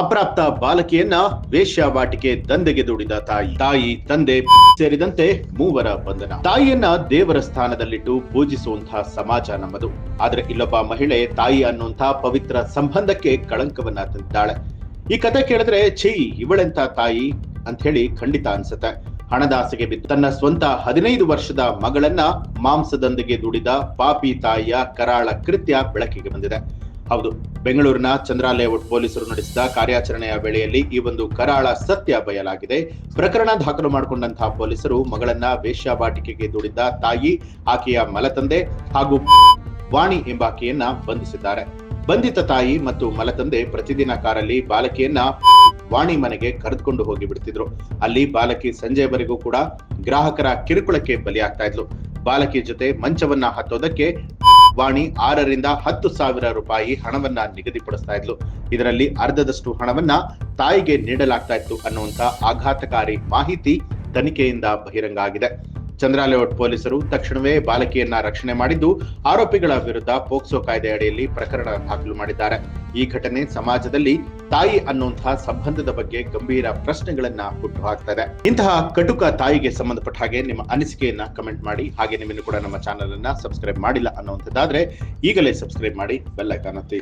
ಅಪ್ರಾಪ್ತ ಬಾಲಕಿಯನ್ನ ವೇಶ್ಯಾವಾಟಿಕೆ ದಂಧೆಗೆ ದೂಡಿದ ತಾಯಿ ತಂದೆ ಸೇರಿದಂತೆ ಮೂವರ ಬಂಧನ. ತಾಯಿಯನ್ನ ದೇವರ ಸ್ಥಾನದಲ್ಲಿಟ್ಟು ಪೂಜಿಸುವಂತಹ ಸಮಾಜ ನಮ್ಮದು. ಆದ್ರೆ ಇಲ್ಲೊಬ್ಬ ಮಹಿಳೆ ತಾಯಿ ಅನ್ನುವಂತಹ ಪವಿತ್ರ ಸಂಬಂಧಕ್ಕೆ ಕಳಂಕವನ್ನ ತಂದಿದ್ದಾಳೆ. ಈ ಕತೆ ಕೇಳಿದ್ರೆ ಛೀ ಇವಳೆಂತ ತಾಯಿ ಅಂತ ಹೇಳಿ ಖಂಡಿತ ಅನ್ಸುತ್ತೆ. ಹಣದಾಸೆಗೆ ಬಿದ್ದು ತನ್ನ ಸ್ವಂತ 15 ವರ್ಷದ ಮಗಳನ್ನ ಮಾಂಸದಂಧೆಗೆ ದುಡಿದ ಪಾಪಿ ತಾಯಿಯ ಕರಾಳ ಕೃತ್ಯ ಬೆಳಕಿಗೆ ಬಂದಿದೆ. ಹೌದು, ಬೆಂಗಳೂರಿನ ಚಂದ್ರ ಲೇಔಟ್ ಪೊಲೀಸರು ನಡೆಸಿದ ಕಾರ್ಯಾಚರಣೆಯ ವೇಳೆಯಲ್ಲಿ ಈ ಒಂದು ಕರಾಳ ಸತ್ಯ ಬಯಲಾಗಿದೆ. ಪ್ರಕರಣ ದಾಖಲು ಮಾಡಿಕೊಂಡಂತಹ ಪೊಲೀಸರು ಮಗಳನ್ನ ವೇಶ್ಯಾವಾಟಿಕೆಗೆ ದುಡಿದ ತಾಯಿ, ಆಕೆಯ ಮಲತಂದೆ ಹಾಗೂ ವಾಣಿ ಎಂಬಾಕೆಯನ್ನ ಬಂಧಿಸಿದ್ದಾರೆ. ಬಂಧಿತ ತಾಯಿ ಮತ್ತು ಮಲತಂದೆ ಪ್ರತಿದಿನ ಕಾರಲ್ಲಿ ಬಾಲಕಿಯನ್ನ ವಾಣಿ ಮನೆಗೆ ಕರೆದುಕೊಂಡು ಹೋಗಿ ಬಿಡ್ತಿದ್ರು. ಅಲ್ಲಿ ಬಾಲಕಿ ಸಂಜೆಯವರೆಗೂ ಕೂಡ ಗ್ರಾಹಕರ ಕಿರುಕುಳಕ್ಕೆ ಬಲಿಯಾಗ್ತಾ ಇದ್ಲು. ಬಾಲಕಿ ಜೊತೆ ಮಂಚವನ್ನ ಹತ್ತೋದಕ್ಕೆ ವಾಣಿ 6 ರಿಂದ 10,000 ರೂಪಾಯಿ ಹಣವನ್ನ ನಿಗದಿಪಡಿಸ್ತಾ ಇದ್ಲು. ಇದರಲ್ಲಿ ಅರ್ಧದಷ್ಟು ಹಣವನ್ನ ತಾಯಿಗೆ ನೀಡಲಾಗ್ತಾ ಇತ್ತು ಅನ್ನುವಂತ ಆಘಾತಕಾರಿ ಮಾಹಿತಿ ತನಿಖೆಯಿಂದ ಬಹಿರಂಗ ಆಗಿದೆ. ಚಂದ್ರ ಲೇಔಟ್ ಪೊಲೀಸರು ತಕ್ಷಣವೇ ಬಾಲಕಿಯನ್ನ ರಕ್ಷಣೆ ಮಾಡಿದ್ದು, ಆರೋಪಿಗಳ ವಿರುದ್ಧ ಪೋಕ್ಸೋ ಕಾಯ್ದೆ ಅಡಿಯಲ್ಲಿ ಪ್ರಕರಣ ದಾಖಲು ಮಾಡಿದ್ದಾರೆ. ಈ ಘಟನೆ ಸಮಾಜದಲ್ಲಿ ತಾಯಿ ಅನ್ನುವಂತಹ ಸಂಬಂಧದ ಬಗ್ಗೆ ಗಂಭೀರ ಪ್ರಶ್ನೆಗಳನ್ನ ಹುಟ್ಟು ಹಾಕ್ತಾ ಇದೆ. ಇಂತಹ ಕಟುಕ ತಾಯಿಗೆ ಸಂಬಂಧಪಟ್ಟ ಹಾಗೆ ನಿಮ್ಮ ಅನಿಸಿಕೆಯನ್ನ ಕಮೆಂಟ್ ಮಾಡಿ. ಹಾಗೆ ನಿಮ್ಮನ್ನು ಕೂಡ ನಮ್ಮ ಚಾನೆಲ್ ಅನ್ನ ಸಬ್ಸ್ಕ್ರೈಬ್ ಮಾಡಿಲ್ಲ ಅನ್ನುವಂಥದ್ದಾದ್ರೆ ಈಗಲೇ ಸಬ್ಸ್ಕ್ರೈಬ್ ಮಾಡಿ, ಬೆಲ್ ಐಕಾನ್ ಒತ್ತಿ.